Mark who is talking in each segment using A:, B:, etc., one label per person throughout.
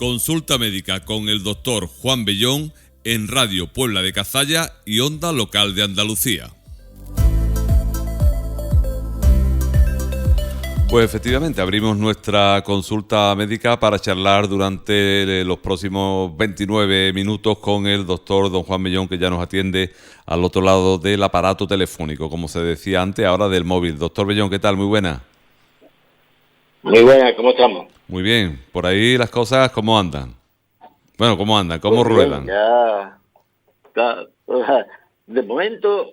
A: Consulta médica con el doctor Juan Bellón en Radio Puebla de Cazalla y Onda Local de Andalucía. Pues efectivamente, abrimos nuestra consulta médica para charlar durante los próximos 29 minutos con el doctor don Juan Bellón, que ya nos atiende al otro lado del aparato telefónico, como se decía antes, ahora del móvil. Doctor Bellón, ¿qué tal? Muy buena.
B: Muy buena, ¿cómo estamos?
A: Muy bien. Por ahí las cosas, ¿cómo andan? Bueno, ¿cómo andan? ¿Cómo
B: Pues
A: ruedan?
B: bien, de momento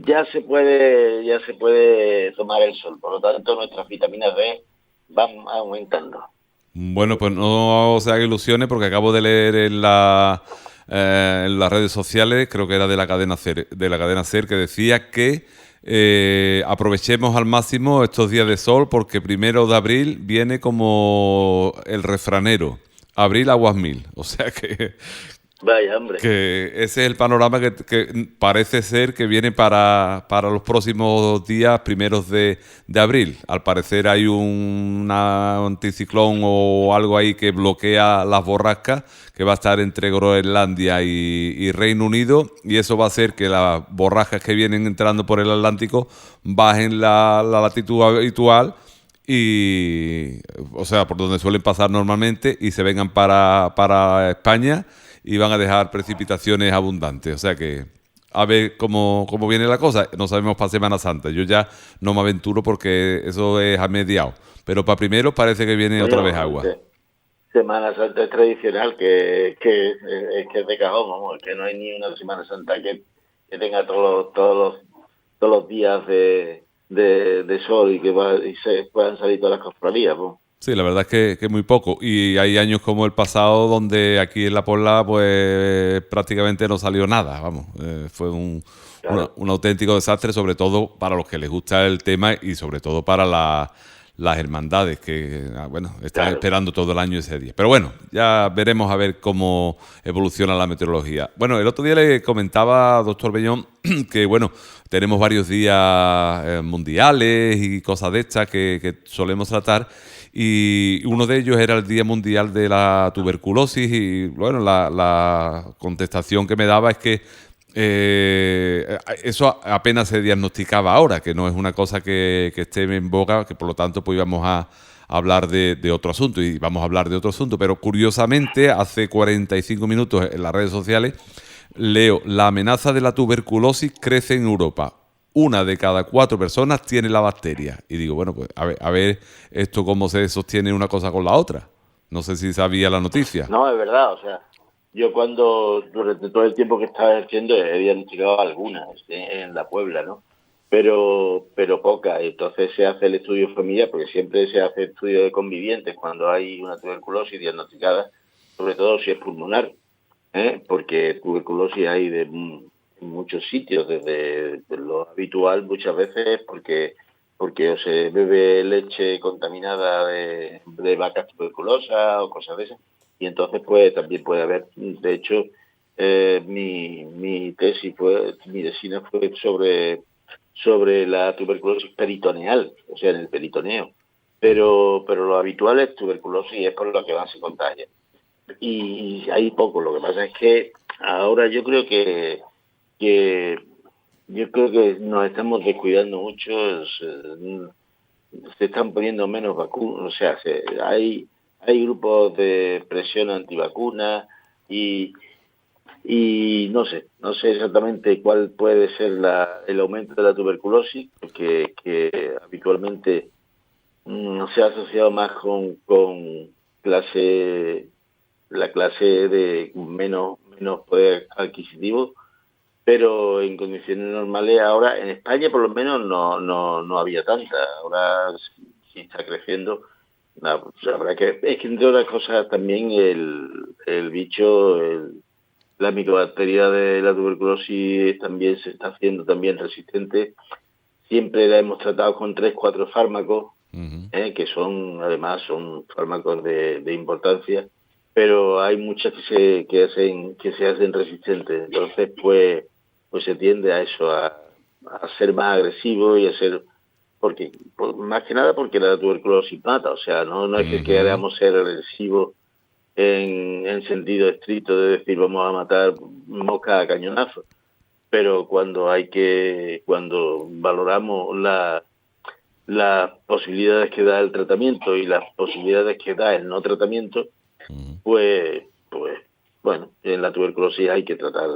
B: ya se puede tomar el sol, por lo tanto nuestras vitaminas D van aumentando.
A: Bueno, pues no se haga ilusiones porque acabo de leer en las redes sociales, creo que era de la cadena SER, que decía que aprovechemos al máximo estos días de sol porque 1 de abril viene como el refranero, abril aguas mil, o sea que
B: Vaya, hombre.
A: ese es el panorama que parece ser que viene para los próximos días, primeros de abril. Al parecer hay un anticiclón o algo ahí que bloquea las borrascas, que va a estar entre Groenlandia y Reino Unido, y eso va a hacer que las borrascas que vienen entrando por el Atlántico bajen la latitud habitual, y, o sea, por donde suelen pasar normalmente, y se vengan para España y van a dejar precipitaciones abundantes. O sea que a ver cómo viene la cosa. No sabemos para Semana Santa. Yo ya no me aventuro porque eso es a mediados. Pero para primero parece que viene otra vez agua.
B: Semana Santa es tradicional, que es de cajón, vamos, que no hay ni una Semana Santa que tenga todos los días de sol y y se puedan salir todas las cofradías, pues.
A: Sí, la verdad es que muy poco. Y hay años como el pasado donde aquí en La Puebla pues prácticamente no salió nada. Vamos, fue un auténtico desastre, sobre todo para los que les gusta el tema y sobre todo para las hermandades que, bueno, están esperando todo el año ese día. Pero bueno, ya veremos a ver cómo evoluciona la meteorología. Bueno, el otro día le comentaba, doctor Bellón, que bueno, tenemos varios días mundiales y cosas de estas que solemos tratar. Y uno de ellos era el Día Mundial de la Tuberculosis y, bueno, la contestación que me daba es que eso apenas se diagnosticaba ahora, que no es una cosa que esté en boga, que por lo tanto pues íbamos a hablar de otro asunto, y vamos a hablar de otro asunto, pero curiosamente hace 45 minutos en las redes sociales leo: la amenaza de la tuberculosis crece en Europa. 1 de cada 4 personas tiene la bacteria. Y digo, bueno, pues a ver esto cómo se sostiene una cosa con la otra. No sé si sabía la noticia.
B: No, es verdad, o sea, yo durante todo el tiempo que estaba ejerciendo, he diagnosticado algunas en La Puebla, ¿no? Pero pocas. Entonces se hace el estudio familiar, porque siempre se hace estudio de convivientes cuando hay una tuberculosis diagnosticada, sobre todo si es pulmonar, porque tuberculosis hay en muchos sitios, desde lo habitual muchas veces porque o se bebe leche contaminada de vacas tuberculosas o cosas de esas, y entonces pues también puede haber. De hecho, mi tesis mi tesina fue sobre la tuberculosis peritoneal, o sea, en el peritoneo, pero lo habitual es tuberculosis, es por lo que más se contagia. Y hay poco. Lo que pasa es que ahora yo creo que nos estamos descuidando mucho. Se están poniendo menos vacunas, o sea, hay grupos de presión antivacuna y no sé exactamente cuál puede ser el aumento de la tuberculosis, porque que habitualmente se ha asociado más con la clase de menos poder adquisitivo, pero en condiciones normales ahora en España por lo menos no había tanta. Ahora sí está creciendo. Habrá es que entre otras cosas también el bicho, la micobacteria de la tuberculosis también se está haciendo también resistente. Siempre la hemos tratado con 3-4 fármacos, que además son fármacos de importancia, pero hay muchas que se hacen resistentes. Entonces pues se tiende a eso, a ser más agresivo y a ser, más que nada porque la tuberculosis mata. O sea, no es que queramos ser agresivos en sentido estricto de decir vamos a matar moscas a cañonazo, pero cuando valoramos las posibilidades que da el tratamiento y las posibilidades que da el no tratamiento, pues bueno, en la tuberculosis hay que tratar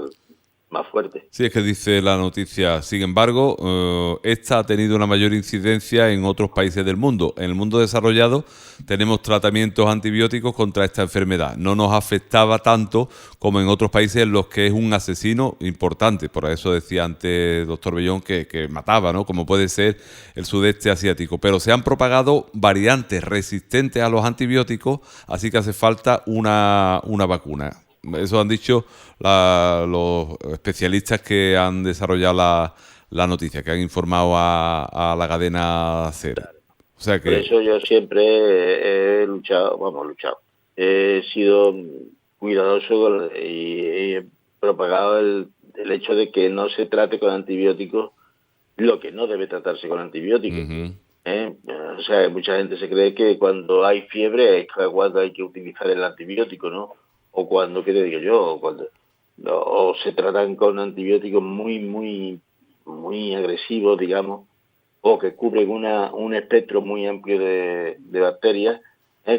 B: más fuerte.
A: Sí, es que dice la noticia, sin embargo, esta ha tenido una mayor incidencia en otros países del mundo. En el mundo desarrollado tenemos tratamientos antibióticos contra esta enfermedad. No nos afectaba tanto como en otros países en los que es un asesino importante. Por eso decía antes, doctor Bellón, que mataba, ¿no? Como puede ser el sudeste asiático. Pero se han propagado variantes resistentes a los antibióticos, así que hace falta una vacuna. Eso han dicho los especialistas que han desarrollado la noticia, que han informado a la cadena SER. O sea que...
B: Por eso yo siempre he luchado, he sido cuidadoso y he propagado el hecho de que no se trate con antibióticos lo que no debe tratarse con antibióticos. O sea, mucha gente se cree que cuando hay fiebre es cuando hay que utilizar el antibiótico, ¿no? O cuando, ¿qué te digo yo? O se tratan con antibióticos muy agresivos, digamos, o que cubren un espectro muy amplio de bacterias,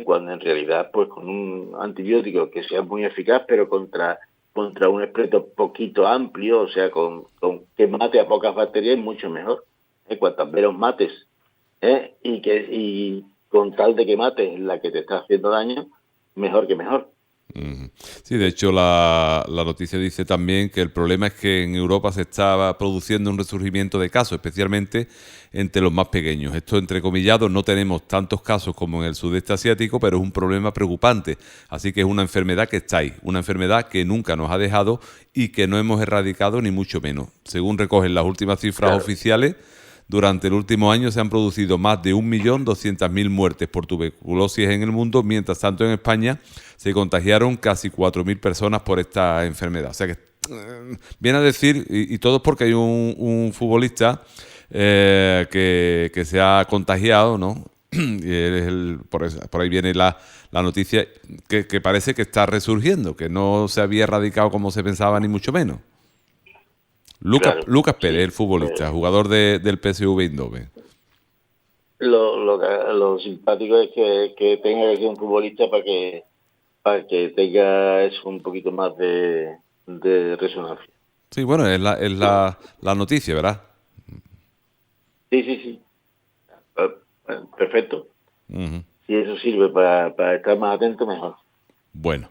B: cuando en realidad, pues con un antibiótico que sea muy eficaz, pero contra un espectro poquito amplio, o sea, con que mate a pocas bacterias, es mucho mejor. Cuantas menos mates, y con tal de que mates la que te está haciendo daño, mejor que mejor.
A: Sí, de hecho la noticia dice también que el problema es que en Europa se estaba produciendo un resurgimiento de casos, especialmente entre los más pequeños. Esto entrecomillado, no tenemos tantos casos como en el sudeste asiático, pero es un problema preocupante. Así que es una enfermedad que está ahí, una enfermedad que nunca nos ha dejado y que no hemos erradicado ni mucho menos. Según recogen las últimas cifras oficiales, durante el último año se han producido más de 1.200.000 muertes por tuberculosis en el mundo, mientras tanto en España se contagiaron casi 4.000 personas por esta enfermedad. O sea que viene a decir, y todo es porque hay un futbolista que se ha contagiado, ¿no? Y por ahí viene la noticia que parece que está resurgiendo, que no se había erradicado como se pensaba, ni mucho menos. Lucas Pérez, el futbolista, jugador del PSV Eindhoven.
B: Lo simpático es que tenga que ser un futbolista para que tenga eso un poquito más de resonancia.
A: Sí, bueno, es la noticia, ¿verdad?
B: Sí. Perfecto. Si eso sirve para estar más atento, mejor.
A: Bueno,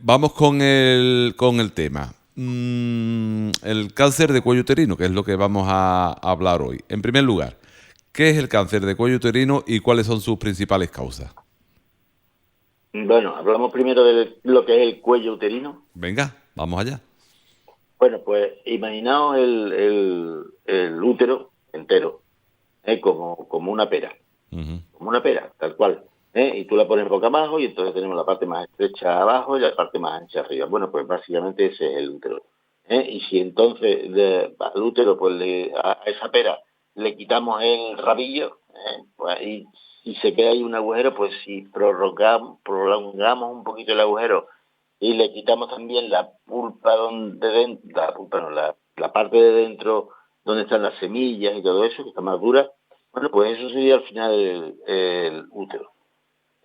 A: vamos con el tema. El cáncer de cuello uterino, que es lo que vamos a hablar hoy. En primer lugar, ¿qué es el cáncer de cuello uterino y cuáles son sus principales causas?
B: Bueno, hablamos primero de lo que es el cuello uterino.
A: Venga, vamos allá.
B: Bueno, pues imaginaos el útero entero, como una pera, como una pera, tal cual. Y tú la pones boca abajo y entonces tenemos la parte más estrecha abajo y la parte más ancha arriba. Bueno, pues básicamente ese es el útero. Y si entonces al útero, pues a esa pera le quitamos el rabillo, pues ahí, si se queda ahí un agujero, pues si prolongamos un poquito el agujero y le quitamos también la pulpa la parte de dentro donde están las semillas y todo eso, que está más dura, bueno, pues eso sería al final el útero.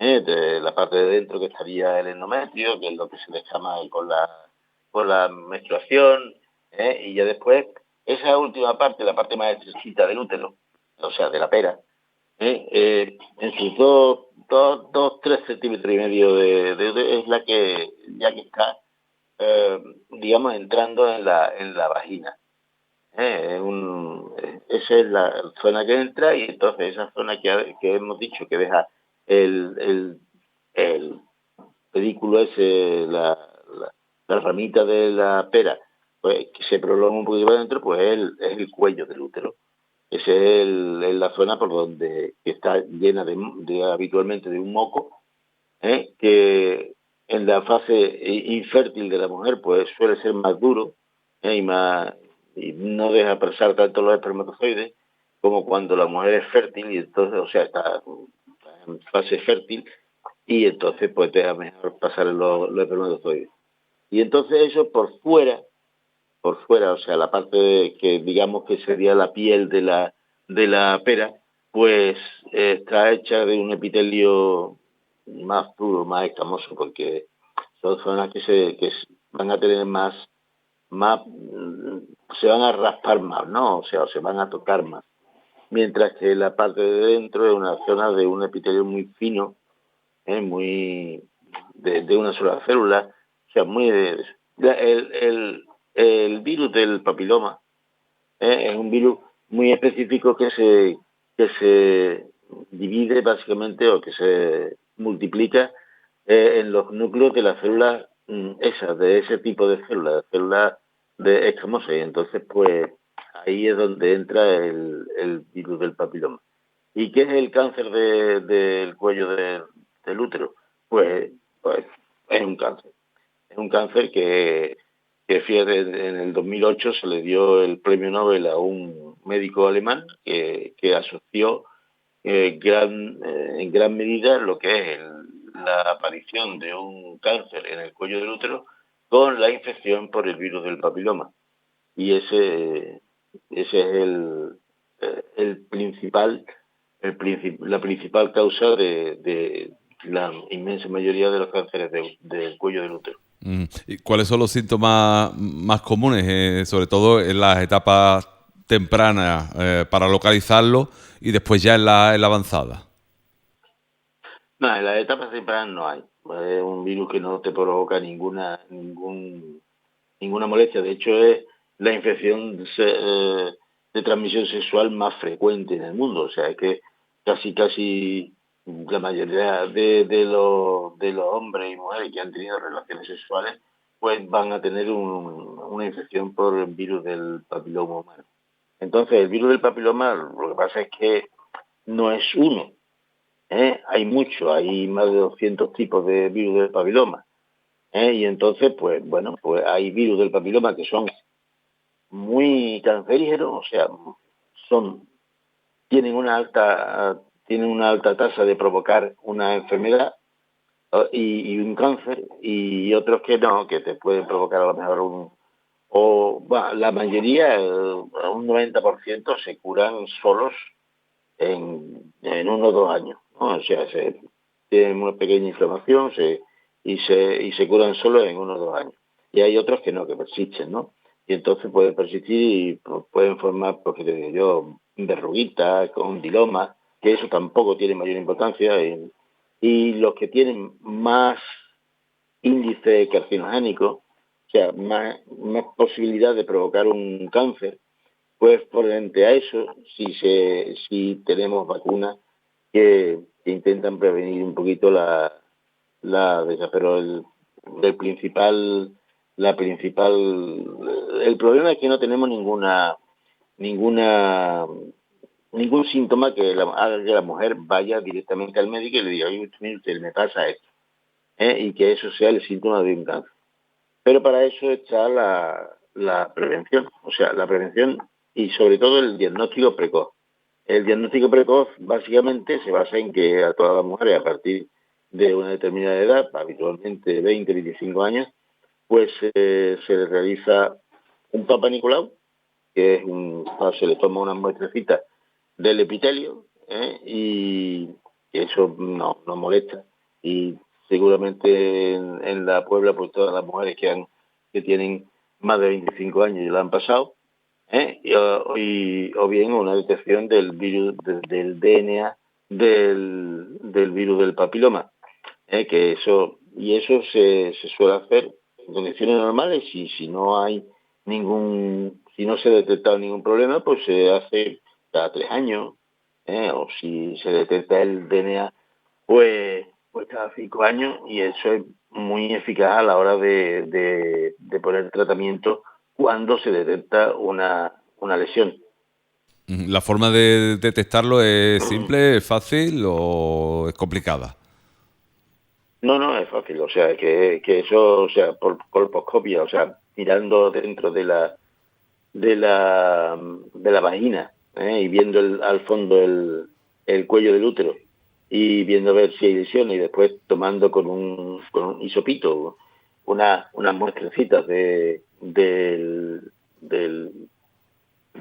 B: De la parte de dentro que estaría el endometrio, que es lo que se descama ahí con la menstruación, y ya después esa última parte, la parte más estrechita del útero, o sea, de la pera, en sus 3,5 centímetros es la que ya que está, digamos, entrando en la vagina. Esa es la zona que entra y entonces esa zona que hemos dicho que deja el pedículo ese, la ramita de la pera, pues que se prolonga un poquito para adentro, pues es el cuello del útero. Esa es la zona por donde que está llena habitualmente de un moco, que en la fase infértil de la mujer pues suele ser más duro, y no deja pasar tanto los espermatozoides como cuando la mujer es fértil y entonces, o sea, está en fase fértil y entonces pues te da mejor pasar los espermatozoides. Y entonces eso por fuera, o sea, la parte que digamos que sería la piel de la pera, pues está hecha de un epitelio más puro, más escamoso, porque son zonas van a tener se van a raspar más, ¿no? O sea, se van a tocar más. Mientras que la parte de dentro es una zona de un epitelio muy fino, muy de una sola célula, o sea, el virus del papiloma es un virus muy específico que se divide básicamente o que se multiplica en los núcleos de las células esas, de ese tipo de células de escamosas. Y entonces, pues ahí es donde entra el virus del papiloma. ¿Y qué es el cáncer del cuello del útero? Pues es un cáncer. Es un cáncer que fíjate, en el 2008 se le dio el premio Nobel a un médico alemán que asoció en gran medida lo que es la aparición de un cáncer en el cuello del útero con la infección por el virus del papiloma. Y ese es el principal, la principal causa de la inmensa mayoría de los cánceres del cuello del útero.
A: ¿Y cuáles son los síntomas más comunes, sobre todo en las etapas tempranas, para localizarlo y después ya en la avanzada?
B: No, en las etapas tempranas no hay. Es un virus que no te provoca ninguna molestia. De hecho, es la infección de transmisión sexual más frecuente en el mundo. O sea, es que casi la mayoría de los hombres y mujeres que han tenido relaciones sexuales, pues van a tener una infección por el virus del papiloma humano. Entonces, el virus del papiloma, lo que pasa es que no es uno. Hay más de 200 tipos de virus del papiloma. Y entonces, pues bueno, pues hay virus del papiloma que son muy cancerígenos, o sea, son tienen una alta tasa de provocar una enfermedad y un cáncer, y otros que no, que te pueden provocar a lo mejor la mayoría, un 90% se curan solos en 1 o 2 años, ¿no? O sea, tienen una pequeña inflamación y se curan solo en 1 o 2 años. Y hay otros que no, que persisten, ¿no? Y entonces pueden persistir y pueden formar, porque te digo yo, verruguitas, condilomas, que eso tampoco tiene mayor importancia. Y los que tienen más índice carcinogénico, o sea, más posibilidad de provocar un cáncer, pues frente a eso, si tenemos vacunas que intentan prevenir un poquito pero el principal, el problema es que no tenemos ninguna, ningún síntoma que haga que la mujer vaya directamente al médico y le diga, oye, mire usted, me pasa esto, y que eso sea el síntoma de un cáncer. Pero para eso está la prevención, o sea, la prevención y sobre todo el diagnóstico precoz. El diagnóstico precoz básicamente se basa en que a todas las mujeres a partir de una determinada edad, habitualmente 20, 25 años, pues se les realiza un Papa Nicolau, que se le toma una muestrecita del epitelio, y eso no molesta. Y seguramente en la Puebla, pues todas las mujeres que tienen más de 25 años y la han pasado, o bien una detección del virus, del DNA del virus del papiloma, eso se suele hacer en condiciones normales, y si no hay si no se ha detectado ningún problema, pues se hace cada 3 años, o si se detecta el DNA, pues cada 5 años, y eso es muy eficaz a la hora de poner tratamiento cuando se detecta una lesión.
A: ¿La forma de detectarlo es simple, es fácil o es complicada?
B: No, es fácil, o sea, que eso, o sea, por colposcopia, o sea, mirando dentro de la vagina, y viendo al fondo el cuello del útero, y viendo a ver si hay lesiones y después tomando con un hisopito unas muestrecitas del, del,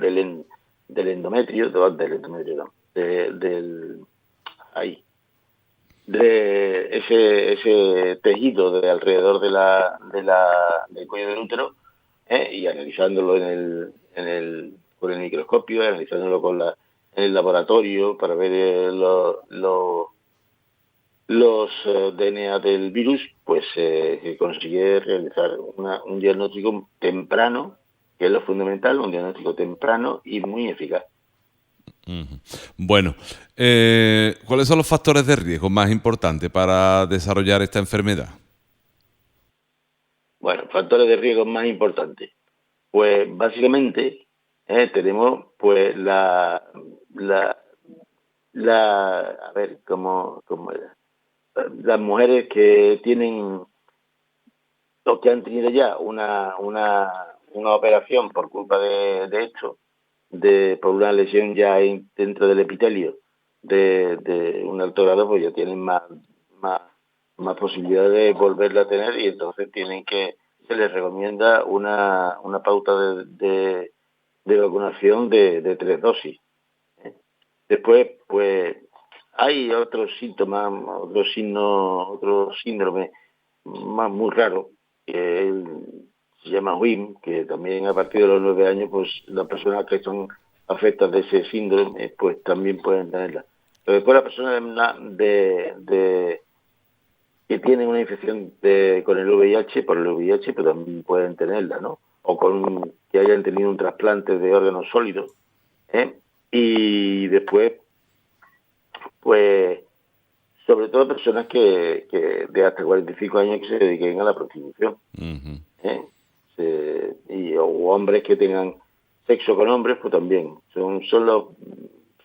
B: en- del endometrio, del endometrio, no, del, ahí, de ese tejido de alrededor del cuello del útero, y analizándolo con el microscopio, analizándolo en el laboratorio para ver los DNA del virus, pues se consigue realizar un diagnóstico temprano, que es lo fundamental, un diagnóstico temprano y muy eficaz.
A: Ujú. Bueno, ¿cuáles son los factores de riesgo más importantes para desarrollar esta enfermedad?
B: Bueno, factores de riesgo más importantes. Pues básicamente tenemos pues la, a ver, ¿cómo era? Las mujeres que tienen o que han tenido ya una operación por culpa de esto, por una lesión ya dentro del epitelio de un alto grado, pues ya tienen más, más posibilidades de volverla a tener y entonces se les recomienda una pauta de vacunación de 3 dosis. ¿eh? Después, pues, hay otros síntomas, otros signos, otros síndromes más muy raros, que se llama WIM, que también a partir de los 9 años, pues las personas que son afectadas de ese síndrome, pues también pueden tenerla. Pero después las personas que tienen una infección con el VIH, por el VIH, pues también pueden tenerla, ¿no? O que hayan tenido un trasplante de órganos sólidos, ¿eh? Y después, pues, sobre todo personas que de hasta 45 años que se dediquen a la prostitución,
A: Ujú.
B: ¿eh? O hombres que tengan sexo con hombres, pues también. Son los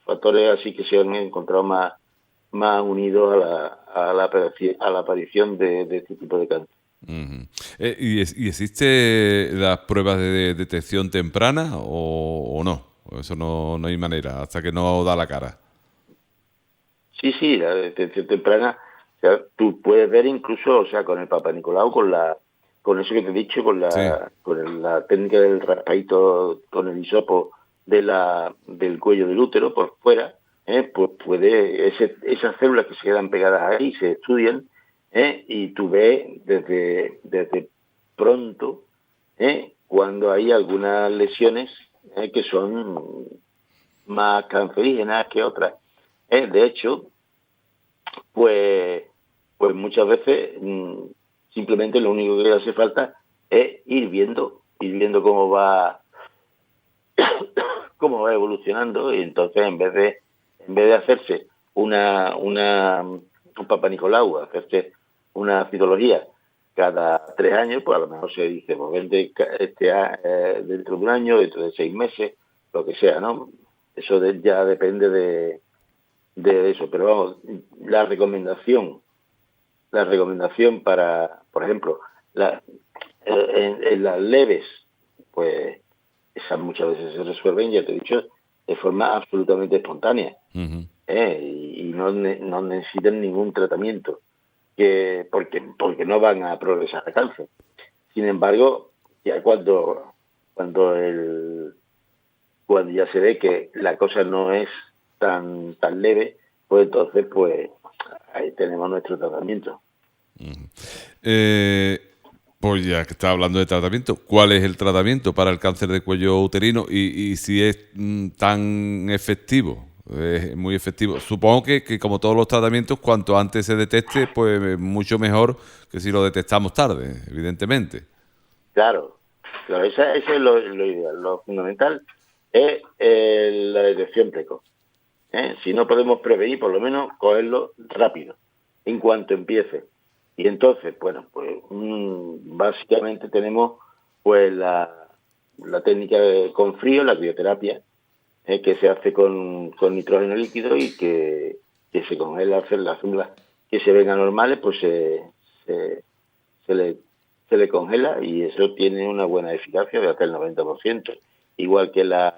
B: factores así que se han encontrado más unidos a la aparición de este tipo de cáncer.
A: Ujú. ¿Y existe las pruebas de detección temprana o no? ¿O eso no hay manera, hasta que no da la cara?
B: Sí, sí, la detección temprana, o sea, tú puedes ver incluso, o sea, con el Papa Nicolau, con eso que te he dicho,
A: Sí.
B: la técnica del raspadito con el hisopo del cuello del útero por fuera, pues esas células que se quedan pegadas ahí se estudian, y tú ves desde pronto, cuando hay algunas lesiones, que son más cancerígenas que otras. De hecho, pues, pues muchas veces simplemente lo único que hace falta es ir viendo cómo va evolucionando, y entonces en vez de hacerse un Papa Nicolau, hacerse una citología cada 3 años, pues a lo mejor se dice, pues vente dentro de un año, dentro de 6 meses, lo que sea, ¿no? Eso ya depende de eso, pero vamos, la recomendación para, por ejemplo, en las leves, pues esas muchas veces se resuelven, ya te he dicho, de forma absolutamente espontánea,
A: Ujú.
B: y no necesitan ningún tratamiento, porque no van a progresar a cáncer. Sin embargo, ya cuando el cuando ya se ve que la cosa no es tan leve, pues entonces pues ahí tenemos nuestro tratamiento.
A: Eh, pues ya que está hablando de tratamiento, ¿cuál es el tratamiento para el cáncer de cuello uterino y si es tan efectivo? Es muy efectivo. Supongo que como todos los tratamientos, cuanto antes se detecte, pues mucho mejor que si lo detectamos tarde, evidentemente.
B: Claro, claro, eso es lo ideal. Lo fundamental es la detección precoz. Si no podemos prevenir, por lo menos cogerlo rápido, en cuanto empiece. Y entonces, bueno, pues básicamente tenemos pues la técnica con frío, la crioterapia, que se hace con nitrógeno líquido y que se congela, hacer las células que se ven anormales, pues se, se le, se le congela, y eso tiene una buena eficacia de hasta el 90%, igual que la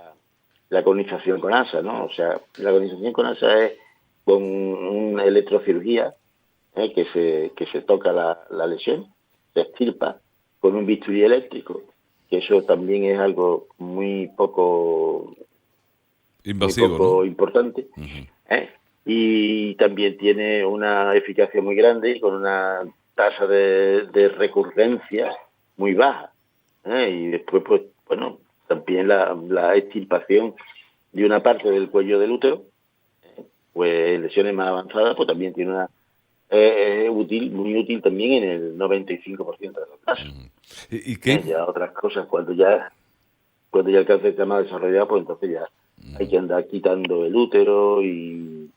B: conización con asa, ¿no? O sea, la conización con asa es con una electrocirugía, que se toca la lesión, se extirpa con un bisturí eléctrico, que eso también es algo muy
A: Invasivo, ¿no?
B: poco importante,
A: Ujú.
B: ¿eh? Y también tiene una eficacia muy grande y con una tasa de recurrencia muy baja, ¿eh? Y después, pues, bueno, también la extirpación de una parte del cuello del útero, pues en lesiones más avanzadas, pues también tiene una útil, muy útil también en el 95% de los casos.
A: Ujú. ¿Y qué?
B: Ya otras cosas, cuando ya el cáncer está más desarrollado, pues entonces ya hay que andar quitando el útero y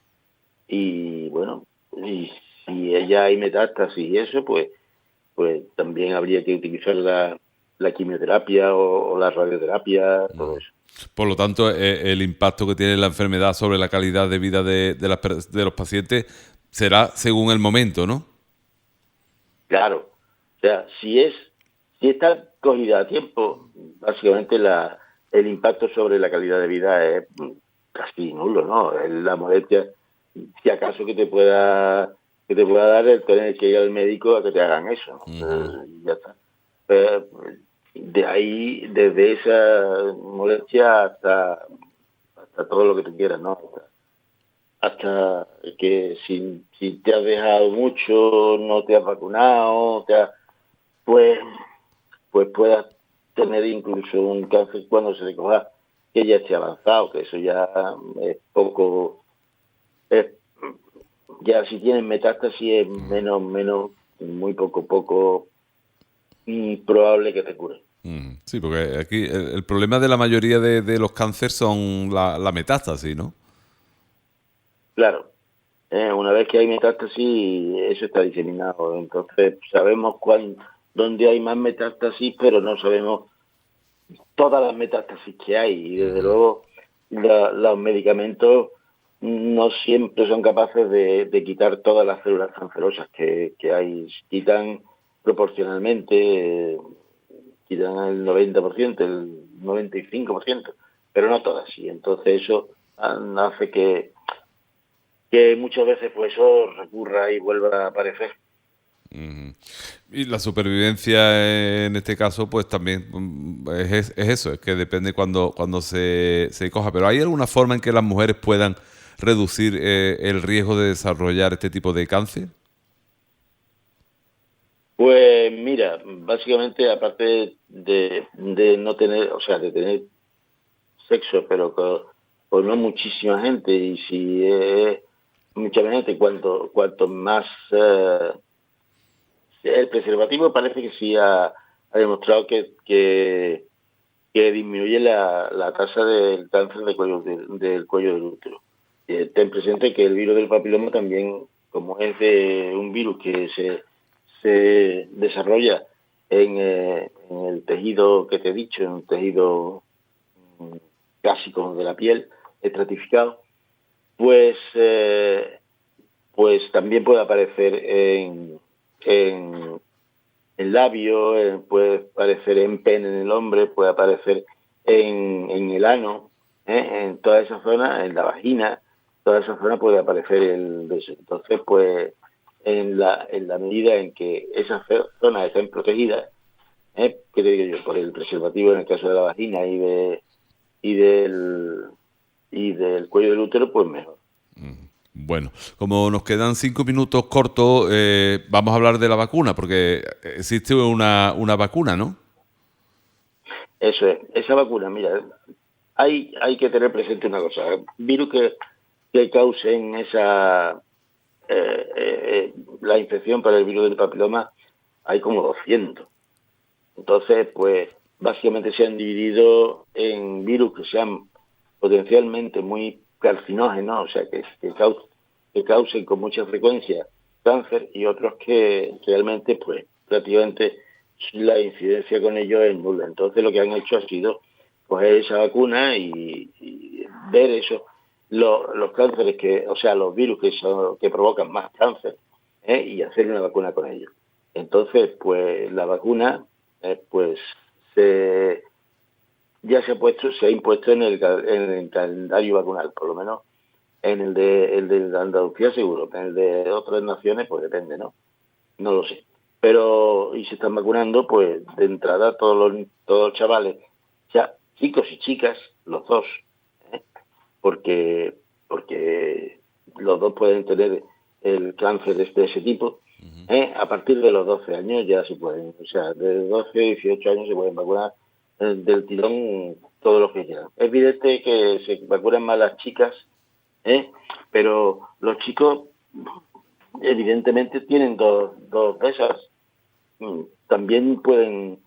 B: bueno, y si ya hay metástasis y eso, pues también habría que utilizar la quimioterapia o la radioterapia, todo eso.
A: Por lo tanto, el impacto que tiene la enfermedad sobre la calidad de vida de los pacientes será según el momento, ¿no?
B: Claro, o sea, si está cogida a tiempo, básicamente el impacto sobre la calidad de vida es casi nulo, ¿no? La molestia, si acaso que te pueda dar el tener que ir al médico a que te hagan eso, ¿no?
A: Ujú.
B: Ya está. Pero, de ahí, desde esa molestia hasta todo lo que tú quieras, ¿no? Hasta que si te has dejado mucho, no te has vacunado, pues, pues puedas tener incluso un cáncer cuando se te coja que ya esté avanzado, que eso ya es poco, es, ya si tienes metástasis es muy poco probable que te cure.
A: Sí, porque aquí el problema de la mayoría de los cánceres son la metástasis, ¿no?
B: Claro, una vez que hay metástasis, eso está diseminado. Entonces, sabemos dónde hay más metástasis, pero no sabemos todas las metástasis que hay. Y desde luego, los medicamentos no siempre son capaces de quitar todas las células cancerosas que hay. Quitan proporcionalmente, quitan el 90%, el 95%, pero no todas. Y entonces eso hace que muchas veces pues eso recurra y vuelva a aparecer.
A: Ujú. Y la supervivencia en este caso, pues también es eso, es que depende cuando se coja. Pero ¿hay alguna forma en que las mujeres puedan reducir el riesgo de desarrollar este tipo de cáncer?
B: Pues mira, básicamente aparte de no tener, o sea, de tener sexo, pero con no muchísima gente, y si es mucha gente, cuanto más el preservativo parece que sí ha demostrado que disminuye la tasa del cáncer del cuello del útero. Ten presente que el virus del papiloma también, como es de un virus que se desarrolla en el tejido que te he dicho, en un tejido mm, casi como de la piel, estratificado, pues, pues también puede aparecer en el labio, puede aparecer en pene en el hombre, puede aparecer en el ano, en toda esa zona, en la vagina, toda esa zona puede aparecer el beso. Entonces, pues, en la medida en que esas zonas estén protegidas, ¿qué te digo yo? Por el preservativo en el caso de la vagina y del, y del cuello del útero, pues mejor.
A: Bueno, como nos quedan 5 minutos cortos, vamos a hablar de la vacuna, porque existe una vacuna, ¿no?
B: Eso es, esa vacuna, mira, hay que tener presente una cosa, virus que causen la infección para el virus del papiloma, hay como 200. Entonces, pues básicamente se han dividido en virus que sean potencialmente muy carcinógenos, o sea, que causen con mucha frecuencia cáncer, y otros que realmente, pues prácticamente la incidencia con ellos es nula. Entonces lo que han hecho ha sido coger esa vacuna y ver eso, los cánceres o sea, los virus que provocan más cáncer, y hacer una vacuna con ellos. Entonces, pues la vacuna, pues se, ya se ha impuesto en el calendario vacunal, por lo menos En el de Andalucía seguro, en el de otras naciones pues depende, ¿no? No lo sé. Pero, y se están vacunando, pues de entrada todos los chavales, ya chicos y chicas, los dos, ¿eh? Porque los dos pueden tener el cáncer de ese tipo. A partir de los 12 años ya se pueden, o sea, de 12 a 18 años se pueden vacunar del tirón todos los que quieran. Es evidente que se vacunan más las chicas, pero los chicos evidentemente tienen dos de esas. También pueden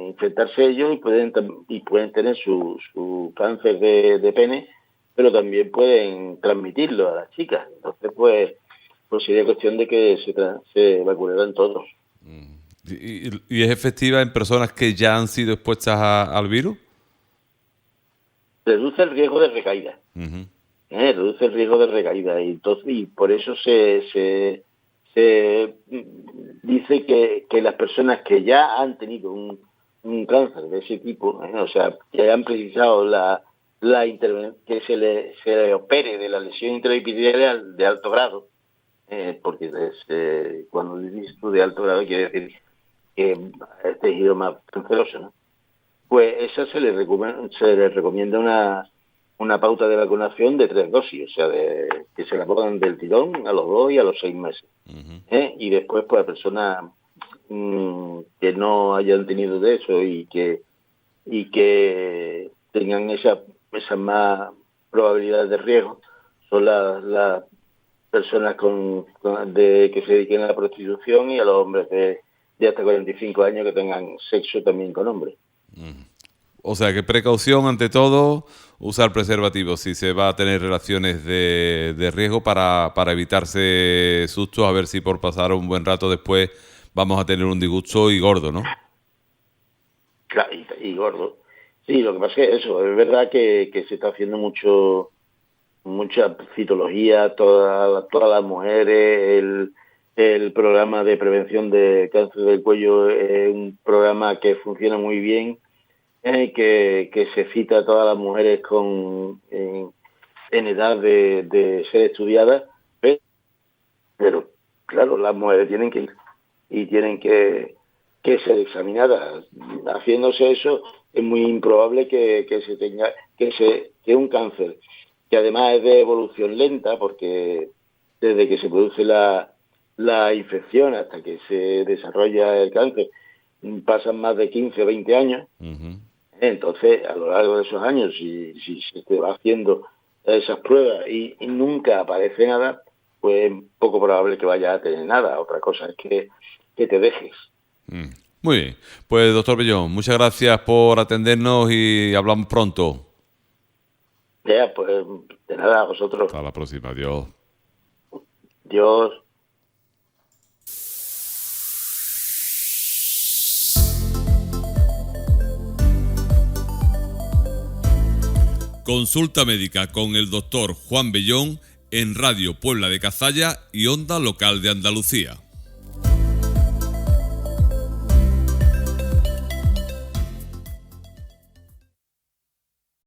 B: infectarse ellos y pueden tener su cáncer de pene, pero también pueden transmitirlo a las chicas. Entonces, pues sería cuestión de que se vacunaran todos.
A: ¿Y es efectiva en personas que ya han sido expuestas al virus?
B: Reduce el riesgo de recaída. Reduce el riesgo de recaída. Y por eso se dice que las personas que ya han tenido un cáncer de ese tipo, o sea, que hayan precisado la intervención, que se le opere de la lesión intraepitelial de alto grado, porque cuando dices tú de alto grado quiere decir que es tejido más canceroso, ¿no? Pues esa se le recomienda una pauta de vacunación de 3 dosis, o sea, que se la pongan del tirón a los 2 y a los 6 meses. Y después, pues a personas que no hayan tenido de eso y que tengan esa más probabilidad de riesgo, son las personas que se dediquen a la prostitución y a los hombres de hasta 45 años que tengan sexo también con hombres.
A: O sea, que precaución ante todo, usar preservativos si se va a tener relaciones de riesgo para evitarse sustos, a ver si por pasar un buen rato después vamos a tener un disgusto y gordo, ¿no?
B: Claro, y gordo. Sí, lo que pasa es que eso, es verdad que se está haciendo mucha citología, todas las mujeres, el programa de prevención de cáncer del cuello es un programa que funciona muy bien, que se cita a todas las mujeres en edad de ser estudiadas, pero claro, las mujeres tienen que ir y tienen que ser examinadas. Haciéndose eso es muy improbable que se tenga que un cáncer que además es de evolución lenta, porque desde que se produce la infección hasta que se desarrolla el cáncer pasan más de 15 o 20 años. Entonces, a lo largo de esos años, si se te va haciendo esas pruebas y nunca aparece nada, pues es poco probable que vaya a tener nada. Otra cosa es que te dejes.
A: Muy bien. Pues, doctor Bellón, muchas gracias por atendernos y hablamos pronto.
B: Ya, pues, de nada, a vosotros.
A: Hasta la próxima. Adiós.
B: Dios.
A: Consulta médica con el doctor Juan Bellón en Radio Puebla de Cazalla y Onda Local de Andalucía.